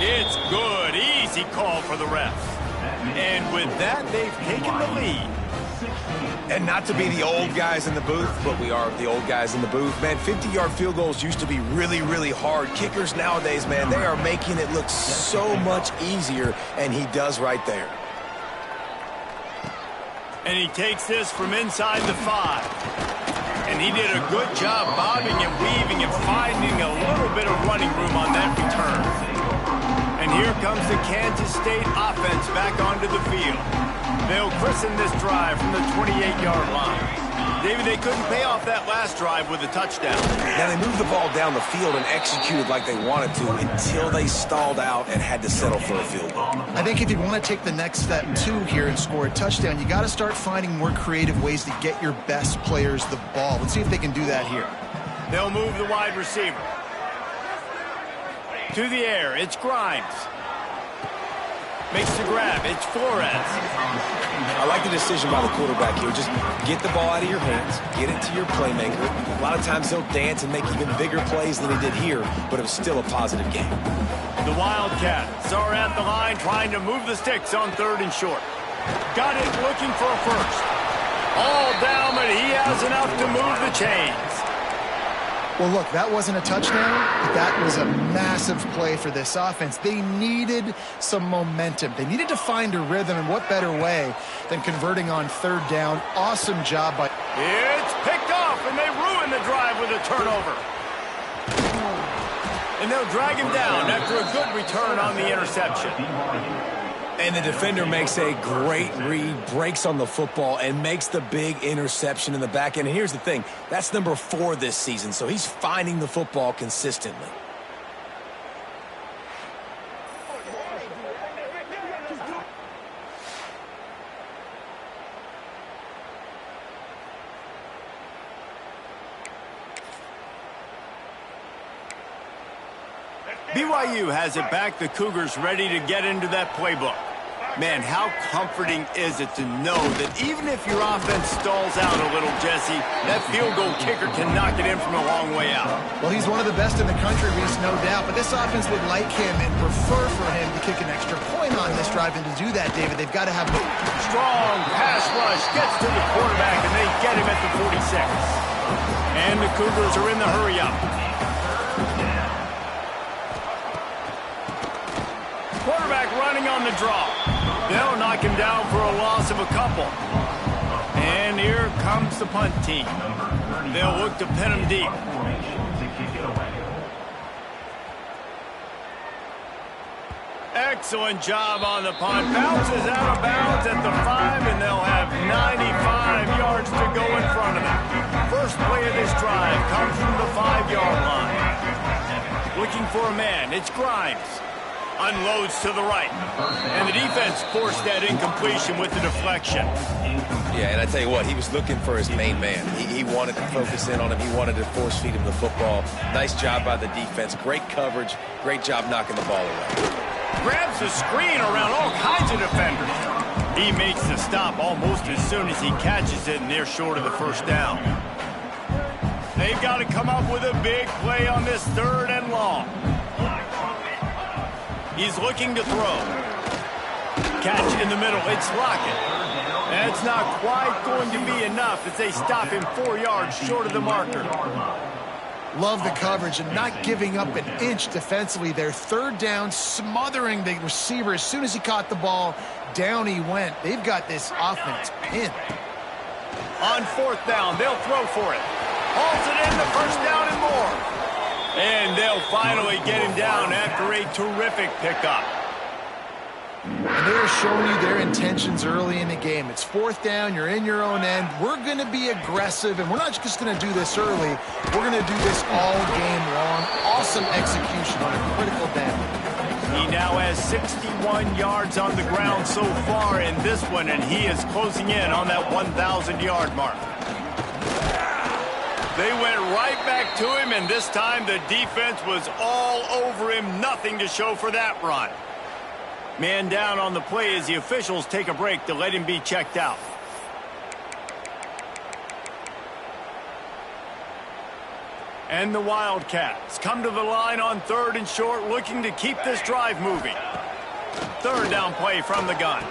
It's good. Easy call for the refs. And with that, they've taken the lead. And not to be the old guys in the booth, but we are the old guys in the booth. Man, 50-yard field goals used to be really, really hard. Kickers nowadays, man, they are making it look so much easier, and he does right there. And he takes this from inside the 5. And he did a good job bobbing and weaving and finding a little bit of running room on that return. And here comes the Kansas State offense back onto the field. They'll christen this drive from the 28-yard line. David, they couldn't pay off that last drive with a touchdown. Now, they moved the ball down the field and executed like they wanted to until they stalled out and had to settle for a field goal. I think if you want to take the next step, too, here and score a touchdown, you got to start finding more creative ways to get your best players the ball. Let's see if they can do that here. They'll move the wide receiver. To the air, it's Grimes. Makes the grab, it's Flores. I like the decision by the quarterback here. Just get the ball out of your hands, get it to your playmaker. A lot of times he'll dance and make even bigger plays than he did here, but it was still a positive game. The Wildcats are at the line trying to move the sticks on third and short. Got it looking for a first. All down, but he has enough to move the chains. Well, look, that wasn't a touchdown, but that was a massive play for this offense. They needed some momentum. They needed to find a rhythm, and what better way than converting on third down. Awesome job by... It's picked off, and they ruin the drive with a turnover. And they'll drag him down after a good return on the interception. And the defender makes a great read, breaks on the football, and makes the big interception in the back end. And here's the thing, that's number 4 this season, so he's finding the football consistently. BYU has it back. The Cougars ready to get into that playbook. Man, how comforting is it to know that even if your offense stalls out a little, Jesse, that field goal kicker can knock it in from a long way out. Well, he's one of the best in the country, Reese, no doubt. But this offense would like him and prefer for him to kick an extra point on this drive. And to do that, David, they've got to have... Strong pass rush gets to the quarterback, and they get him at the 46. And the Cougars are in the hurry-up. Quarterback running on the draw. They'll knock him down for a loss of a couple. And here comes the punt team. They'll look to pin him deep. Excellent job on the punt. Bounces out of bounds at the 5, and they'll have 95 yards to go in front of them. First play of this drive comes from the 5-yard line. Looking for a man. It's Grimes. Unloads to the right. And the defense forced that incompletion with the deflection. Yeah, and I tell you what, he was looking for his main man. He wanted to focus in on him. He wanted to force feed him the football. Nice job by the defense. Great coverage. Great job knocking the ball away. Grabs the screen around all kinds of defenders. He makes the stop almost as soon as he catches it, and they're short of the first down. They've got to come up with a big play on this third and long. He's looking to throw. Catch in the middle. It's Lockett. That's not quite going to be enough as they stop him 4 yards short of the marker. Love the coverage and not giving up an inch defensively. They're third down, smothering the receiver. As soon as he caught the ball, down he went. They've got this offense pinned. On fourth down, they'll throw for it. Hauls it in, the first down and more. And they'll finally get him down after a terrific pickup. And they're showing you their intentions early in the game. It's fourth down, you're in your own end. We're going to be aggressive, and we're not just going to do this early. We're going to do this all game long. Awesome execution on a critical down. He now has 61 yards on the ground so far in this one, and he is closing in on that 1,000-yard mark. They went right back to him, and this time the defense was all over him. Nothing to show for that run. Man down on the play as the officials take a break to let him be checked out. And the Wildcats come to the line on third and short, looking to keep this drive moving. Third down play from the gun.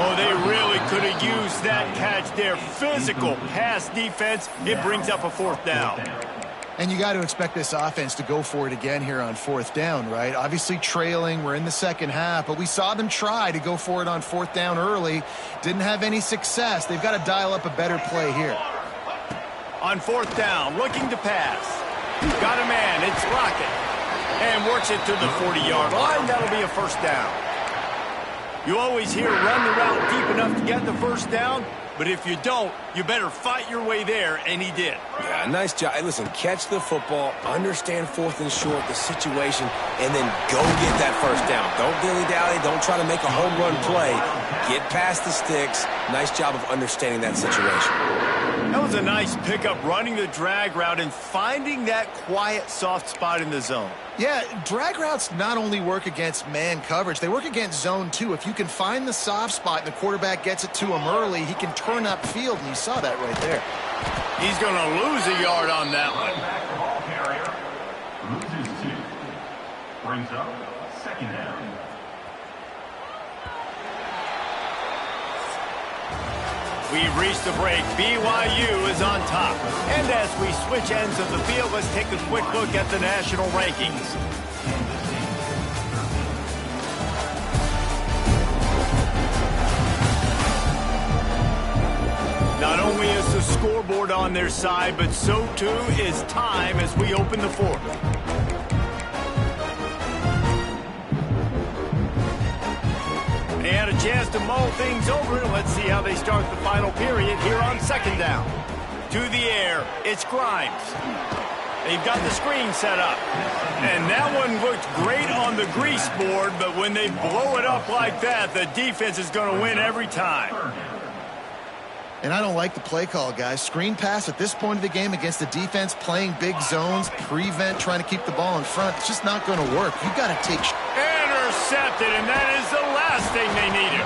Oh, they really could have used that catch there. Physical pass defense. It brings up a fourth down. And you got to expect this offense to go for it again here on fourth down, right? Obviously trailing, we're in the second half, but we saw them try to go for it on fourth down early. Didn't have any success. They've got to dial up a better play here. On fourth down, looking to pass. Got a man, it's Rocket. And works it to the 40-yard line. That'll be a first down. You always hear run the route deep enough to get the first down, but if you don't, you better fight your way there, and he did. Yeah, nice job. Hey, listen, catch the football, understand fourth and short, the situation, and then go get that first down. Don't dilly-dally. Don't try to make a home run play. Get past the sticks. Nice job of understanding that situation. That was a nice pickup, running the drag route and finding that quiet, soft spot in the zone. Yeah, drag routes not only work against man coverage, they work against zone too. If you can find the soft spot and the quarterback gets it to him early, he can turn upfield, and you saw that right there. He's going to lose a yard on that one. Back the ball carrier. Loses 2. Brings up second down. We've reached the break. BYU is on top. And as we switch ends of the field, let's take a quick look at the national rankings. Not only is the scoreboard on their side, but so too is time as we open the fourth. They had a chance to mull things over. Let's see how they start the final period here on second down. To the air, it's Grimes. They've got the screen set up. And that one looked great on the grease board, but when they blow it up like that, the defense is going to win every time. And I don't like the play call, guys. Screen pass at this point of the game against the defense, playing big zones, prevent, trying to keep the ball in front. It's just not going to work. You got to take... Intercepted, and that is the last thing they needed.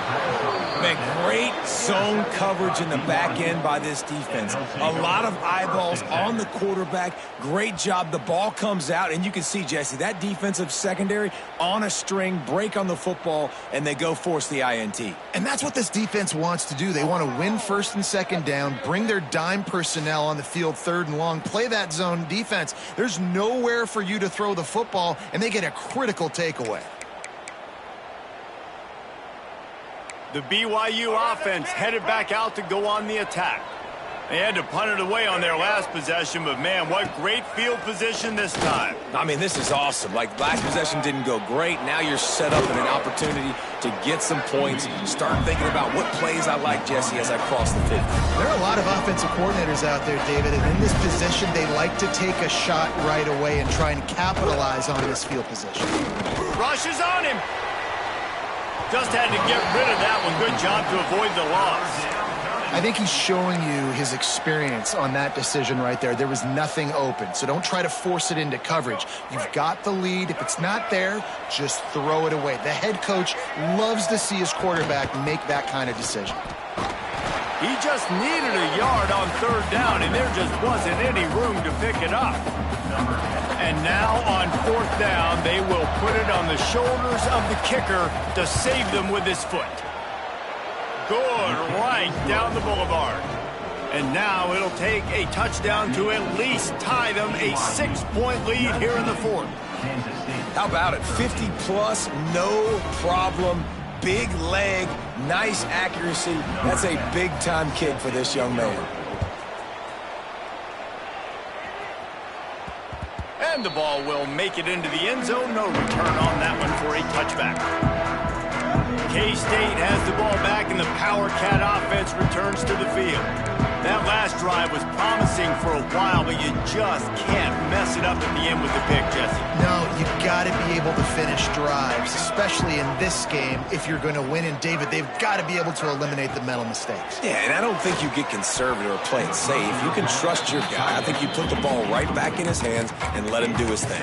Man, great zone coverage in the back end by this defense. A lot of eyeballs on the quarterback. Great job. The ball comes out, and you can see, Jesse, that defensive secondary on a string, break on the football, and they go force the INT. And that's what this defense wants to do. They want to win first and second down, bring their dime personnel on the field third and long, play that zone defense. There's nowhere for you to throw the football, and they get a critical takeaway. The BYU offense headed back out to go on the attack. They had to punt it away on their last possession, but man, what great field position this time. I mean, this is awesome. Like, last possession didn't go great. Now you're set up in an opportunity to get some points. Start thinking about what plays I like, Jesse, as I cross the 50. There are a lot of offensive coordinators out there, David, and in this position, they like to take a shot right away and try and capitalize on this field position. Rush is on him. Just had to get rid of that one. Good job to avoid the loss. I think he's showing you his experience on that decision right there. There was nothing open, so don't try to force it into coverage. You've got the lead. If it's not there, just throw it away. The head coach loves to see his quarterback make that kind of decision. He just needed a yard on third down, and there just wasn't any room to pick it up. And now on fourth down, they will put it on the shoulders of the kicker to save them with his foot. Good, right down the boulevard. And now it'll take a touchdown to at least tie them a 6-point lead here in the fourth. How about it? 50-plus, no problem. Big leg, nice accuracy. That's a big-time kick for this young man. And the ball will make it into the end zone. No return on that one for a touchback. K-State has the ball back, and the Power Cat offense returns to the field. That last drive was promising for a while, but you just can't mess it up at the end with the pick, Jesse. No, you got to be able to finish drives, especially in this game if you're going to win. And, David, they've got to be able to eliminate the mental mistakes. Yeah, and I don't think you get conservative or play it safe. You can trust your guy. I think you put the ball right back in his hands and let him do his thing.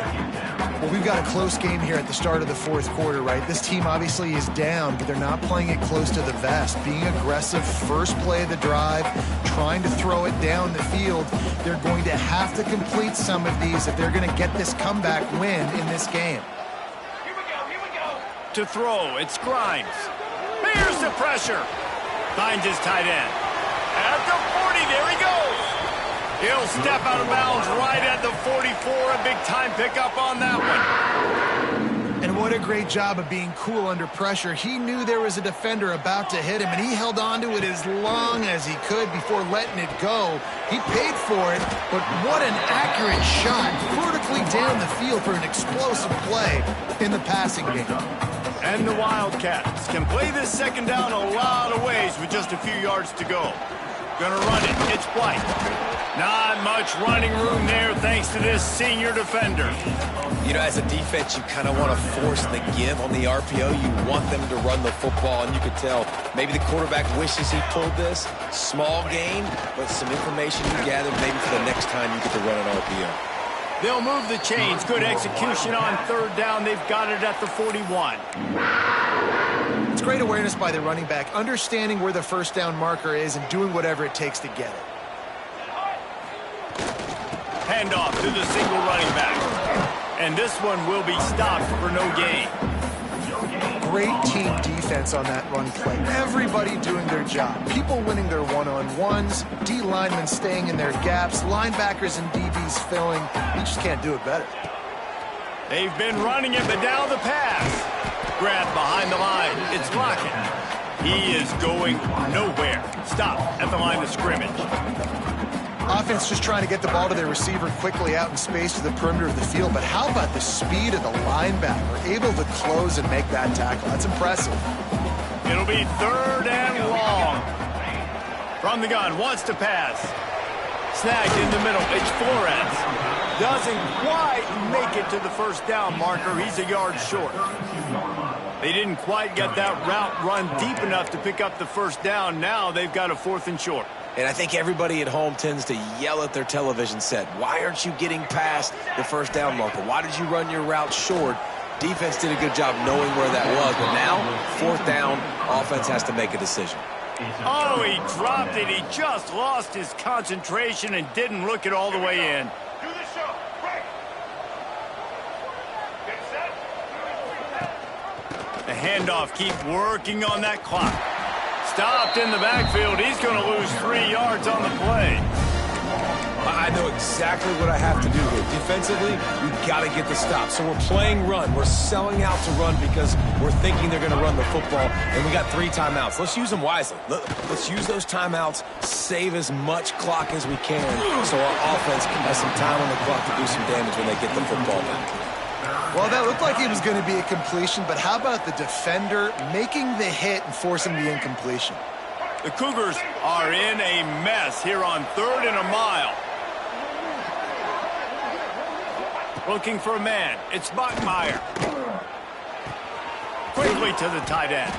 Well, we've got a close game here at the start of the fourth quarter, right? This team obviously is down, but they're not playing it close to the vest. Being aggressive, first play of the drive, trying to throw it down the field. They're going to have to complete some of these if they're going to get this comeback win in this game. Here we go. To throw, it's Grimes. Here's the pressure. Finds his tight end. At the 40, there he goes. He'll step out of bounds right at the 44. A big-time pickup on that one. And what a great job of being cool under pressure. He knew there was a defender about to hit him, and he held on to it as long as he could before letting it go. He paid for it, but what an accurate shot vertically down the field for an explosive play in the passing game. And the Wildcats can play this second down a lot of ways with just a few yards to go. Gonna run it. It's White. Not much running room there thanks to this senior defender. You know, as a defense, you kind of want to force the give on the RPO. You want them to run the football, and you could tell maybe the quarterback wishes he pulled this. Small game, but some information you gathered maybe for the next time you get to run an RPO. They'll move the chains. Good execution on third down. They've got it at the 41. It's great awareness by the running back, understanding where the first down marker is and doing whatever it takes to get it. Handoff to the single running back. And this one will be stopped for no gain. Great team defense on that run play. Everybody doing their job. People winning their one-on-ones, D linemen staying in their gaps, linebackers and DBs filling. You just can't do it better. They've been running it, but now the pass. Grab behind the line. It's Lockett. He is going nowhere. Stop at the line of scrimmage. Offense just trying to get the ball to their receiver quickly out in space to the perimeter of the field, but how about the speed of the linebacker? Able to close and make that tackle. That's impressive. It'll be third and long. From the gun, wants to pass. Snagged in the middle. It's Flores. Doesn't quite make it to the first down marker. He's a yard short. They didn't quite get that route run deep enough to pick up the first down. Now they've got a 4th and short. And I think everybody at home tends to yell at their television set. Why aren't you getting past the first down marker? Why did you run your route short? Defense did a good job knowing where that was. But now, 4th down, offense has to make a decision. Oh, he dropped it. He just lost his concentration and didn't look it all the way in. Do the show. Break. Get set. The handoff, keep working on that clock. Stopped in the backfield. He's going to lose 3 yards on the play. I know exactly what I have to do here. Defensively, we've got to get the stop. So we're playing run. We're selling out to run because we're thinking they're going to run the football, and we got 3 timeouts. Let's use them wisely. Let's use those timeouts, save as much clock as we can so our offense has some time on the clock to do some damage when they get the football back. Well, that looked like it was going to be a completion, but how about the defender making the hit and forcing the incompletion? The Cougars are in a mess here on 3rd and a mile. Looking for a man. It's Bachmeier. Quickly to the tight end.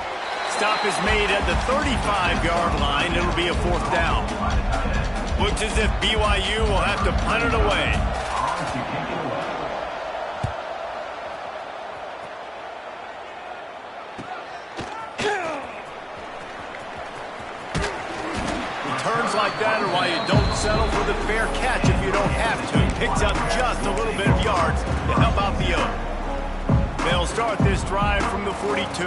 Stop is made at the 35-yard line. It'll be a 4th down. Looks as if BYU will have to punt it away. Returns like that are why you don't settle for the fair catch if you don't have to. Picks up just a little bit of yards to help out the O. They'll start this drive from the 42.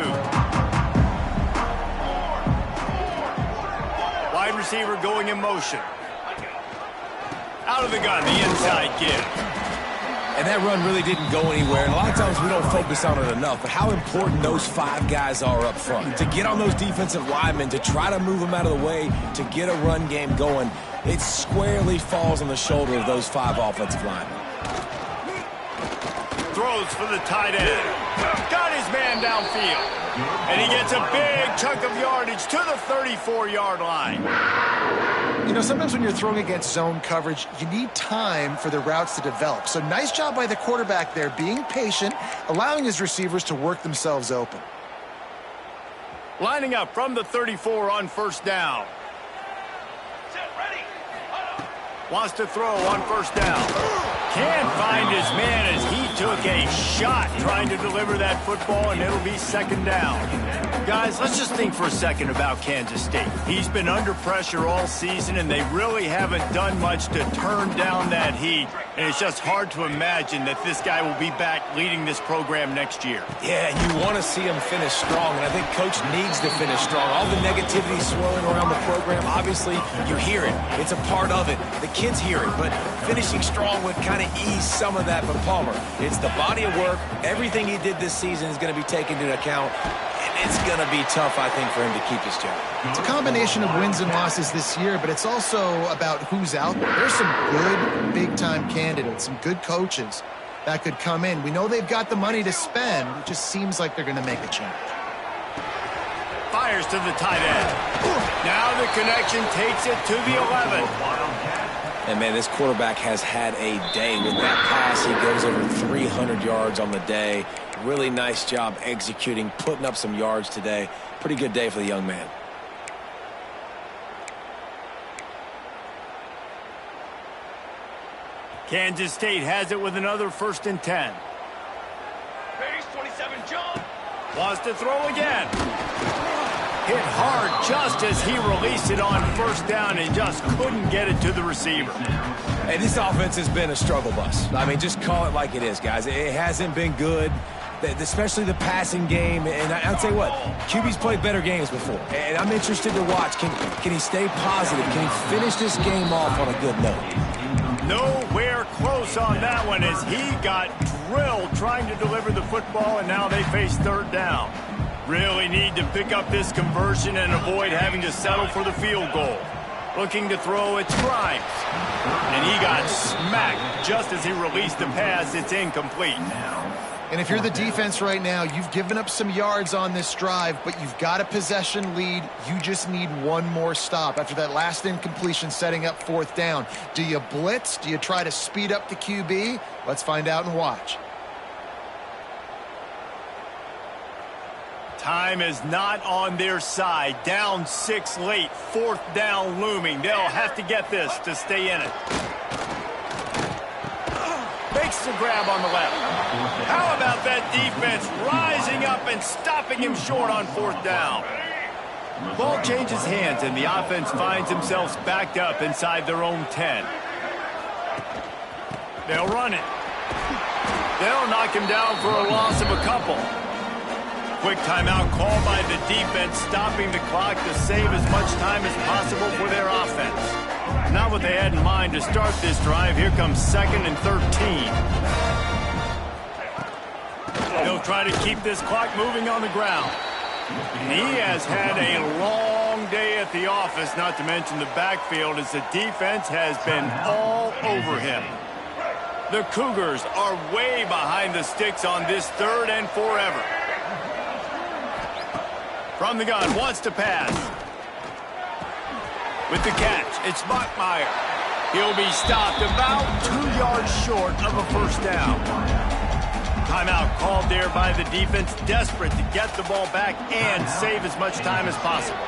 Wide wide receiver going in motion. Out of the gun, the inside give. And that run really didn't go anywhere. And a lot of times we don't focus on it enough. But how important those 5 guys are up front. To get on those defensive linemen, to try to move them out of the way, to get a run game going, it squarely falls on the shoulder of those 5 offensive linemen. Throws for the tight end. Got his man downfield. And he gets a big chunk of yardage to the 34-yard line. You know, sometimes when you're throwing against zone coverage, you need time for the routes to develop. So nice job by the quarterback there, being patient, allowing his receivers to work themselves open. Lining up from the 34 on first down. Wants to throw on first down. Can't find his man as he took a shot trying to deliver that football, and it'll be second down. Guys, let's just think for a second about Kansas State. He's been under pressure all season, and they really haven't done much to turn down that heat. And it's just hard to imagine that this guy will be back leading this program next year. Yeah, you want to see him finish strong, and I think Coach needs to finish strong. All the negativity swirling around the program, obviously, you hear it. It's a part of it. The kids hear it, but finishing strong would kind of ease some of that for Palmer. It's the body of work. Everything he did this season is going to be taken into account. It's going to be tough, I think, for him to keep his job. It's a combination of wins and losses this year, but it's also about who's out there. There's some good big-time candidates, some good coaches that could come in. We know they've got the money to spend. It just seems like they're going to make a change. Fires to the tight end. Now the connection takes it to the 11. And, man, this quarterback has had a day with that pass. He goes over 300 yards on the day. Really nice job executing, putting up some yards today. Pretty good day for the young man. Kansas State has it with another 1st and 10. Base 27, John. Wants to throw again. Hit hard just as he released it on first down and just couldn't get it to the receiver. Hey, this offense has been a struggle bus. I mean, just call it like it is, guys. It hasn't been good, especially the passing game. And I'll tell you what, QB's played better games before. And I'm interested to watch. Can he stay positive? Can he finish this game off on a good note? Nowhere close on that one as he got drilled trying to deliver the football, and now they face 3rd down. Really need to pick up this conversion and avoid having to settle for the field goal. Looking to throw, it's Grimes. And he got smacked just as he released the pass. It's incomplete. And if you're the defense right now, you've given up some yards on this drive, but you've got a possession lead. You just need one more stop after that last incompletion setting up 4th down. Do you blitz? Do you try to speed up the QB? Let's find out and watch. Time is not on their side. Down 6 late. 4th down looming. They'll have to get this to stay in it. Makes the grab on the left. How about that defense rising up and stopping him short on 4th down? Ball changes hands and the offense finds themselves backed up inside their own 10. They'll run it. They'll knock him down for a loss of a couple. Quick timeout call by the defense, stopping the clock to save as much time as possible for their offense. Not what they had in mind to start this drive. Here comes 2nd and 13. They'll try to keep this clock moving on the ground. He has had a long day at the office, not to mention the backfield, as the defense has been all over him. The Cougars are way behind the sticks on this 3rd and forever. From the gun, wants to pass. With the catch, it's Bachmeier. He'll be stopped about 2 yards short of a 1st down. Timeout called there by the defense, desperate to get the ball back and save as much time as possible.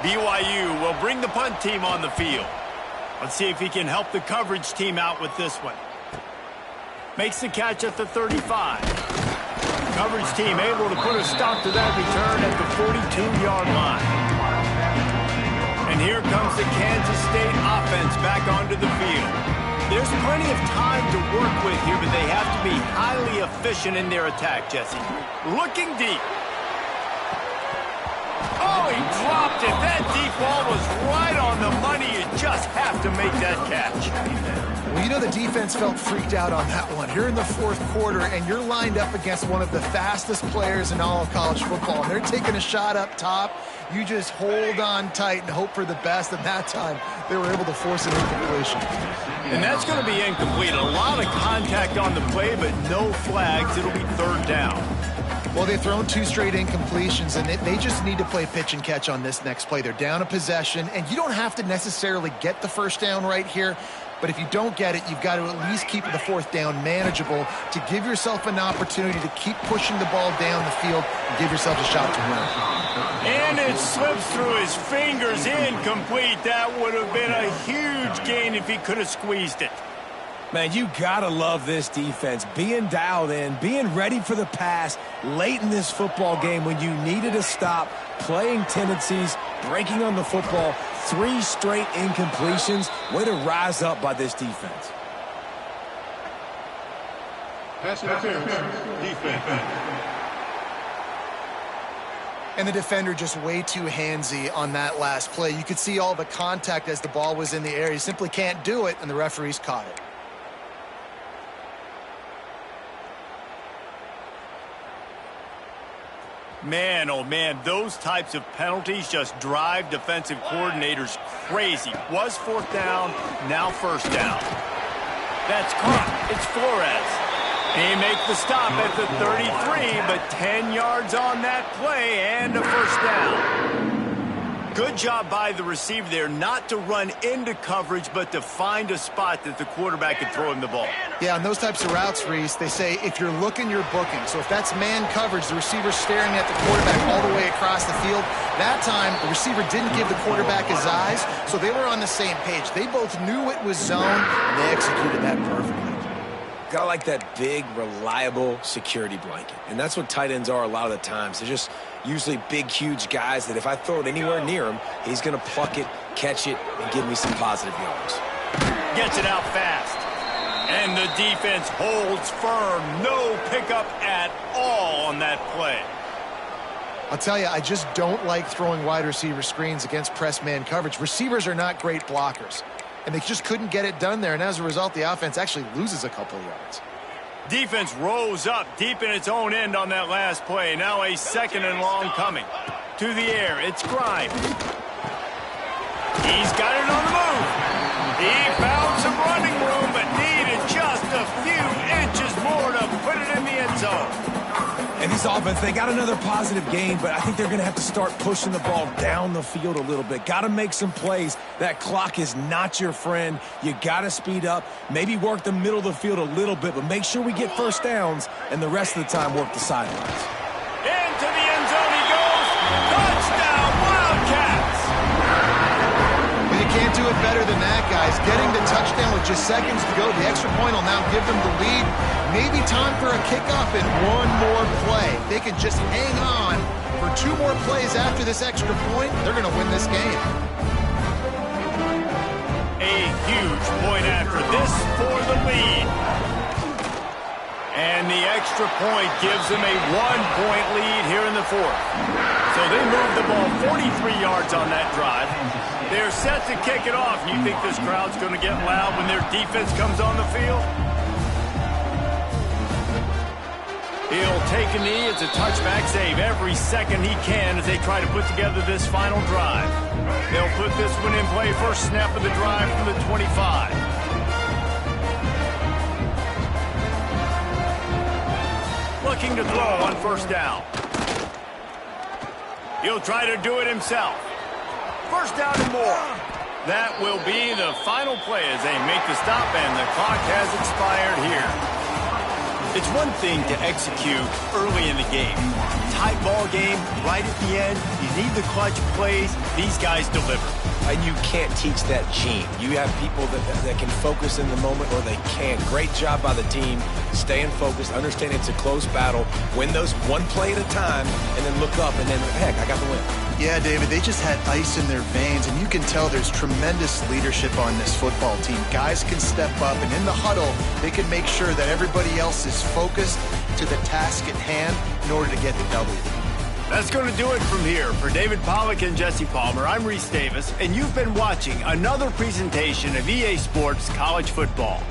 BYU will bring the punt team on the field. Let's see if he can help the coverage team out with this one. Makes the catch at the 35. Coverage team able to put a stop to that return at the 42-yard line. And here comes the Kansas State offense back onto the field. There's plenty of time to work with here, but they have to be highly efficient in their attack, Jesse. Looking deep. Oh, Oh, he dropped it. That deep ball was right on the money. You just have to make that catch. Well, you know the defense felt freaked out on that one. You're in the fourth quarter, and you're lined up against one of the fastest players in all of college football. And they're taking a shot up top. You just hold on tight and hope for the best. And that time, they were able to force an incompletion. And that's going to be incomplete. A lot of contact on the play, but no flags. It'll be third down. Well, they've thrown 2 straight incompletions, and they just need to play pitch and catch on this next play. They're down a possession, and you don't have to necessarily get the first down right here, but if you don't get it, you've got to at least keep the fourth down manageable to give yourself an opportunity to keep pushing the ball down the field and give yourself a shot to win. And it slips through his fingers, incomplete. That would have been a huge gain if he could have squeezed it. Man, you gotta love this defense. Being dialed in, being ready for the pass late in this football game when you needed a stop, playing tendencies, breaking on the football, 3 straight incompletions. Way to rise up by this defense. Pass interference. Defense. And the defender just way too handsy on that last play. You could see all the contact as the ball was in the air. He simply can't do it, and the referees caught it. Man, oh man, those types of penalties just drive defensive coordinators crazy. Was fourth down, now first down. That's caught. It's Flores. He makes the stop at the 33, but 10 yards on that play and a first down. Good job by the receiver there not to run into coverage, but to find a spot that the quarterback could throw him the ball. Yeah, on those types of routes, Reese, they say if you're looking, you're booking. So if that's man coverage, the receiver's staring at the quarterback all the way across the field. That time, the receiver didn't give the quarterback his eyes, so they were on the same page. They both knew it was zone, and they executed that perfectly. Gotta like that big, reliable security blanket. And that's what tight ends are a lot of the times. They're just usually big, huge guys that if I throw it anywhere near him, he's going to pluck it, catch it, and give me some positive yards. Gets it out fast. And the defense holds firm. No pickup at all on that play. I'll tell you, I just don't like throwing wide receiver screens against press man coverage. Receivers are not great blockers. And they just couldn't get it done there. And as a result, the offense actually loses a couple of yards. Defense rose up deep in its own end on that last play. Now a second and long coming. To the air, it's Grimes. He's got it on the move. He found some running room, but needed just a few inches more to put it in the end zone. And this offense, they got another positive game, but I think they're going to have to start pushing the ball down the field a little bit. Got to make some plays. That clock is not your friend. You got to speed up, maybe work the middle of the field a little bit, but make sure we get first downs, and the rest of the time work the sidelines. Into the end zone he goes. Touchdown, Wildcats! Well, you can't do it better than that, guys. Getting the touchdown with just seconds to go. The extra point will now give them the lead. Maybe time for a kickoff and one more play. If they can just hang on for 2 more plays after this extra point, they're going to win this game. A huge point after this for the lead. And the extra point gives them a 1-point lead here in the fourth. So they move the ball 43 yards on that drive. They're set to kick it off. You think this crowd's going to get loud when their defense comes on the field? He'll take a knee. It's a touchback save every second he can as they try to put together this final drive. They'll put this one in play first snap of the drive from the 25. Looking to throw on first down. He'll try to do it himself. First down and more. That will be the final play as they make the stop, and the clock has expired here. It's one thing to execute early in the game. Tight ball game, right at the end. You need the clutch plays. These guys deliver. And you can't teach that gene. You have people that can focus in the moment or they can't. Great job by the team, staying focused, understanding it's a close battle, win those one play at a time, and then look up and then, heck, I got the win. Yeah, David, they just had ice in their veins, and you can tell there's tremendous leadership on this football team. Guys can step up, and in the huddle, they can make sure that everybody else is focused to the task at hand in order to get the W. That's going to do it from here. For David Pollack and Jesse Palmer, I'm Reese Davis, and you've been watching another presentation of EA Sports College Football.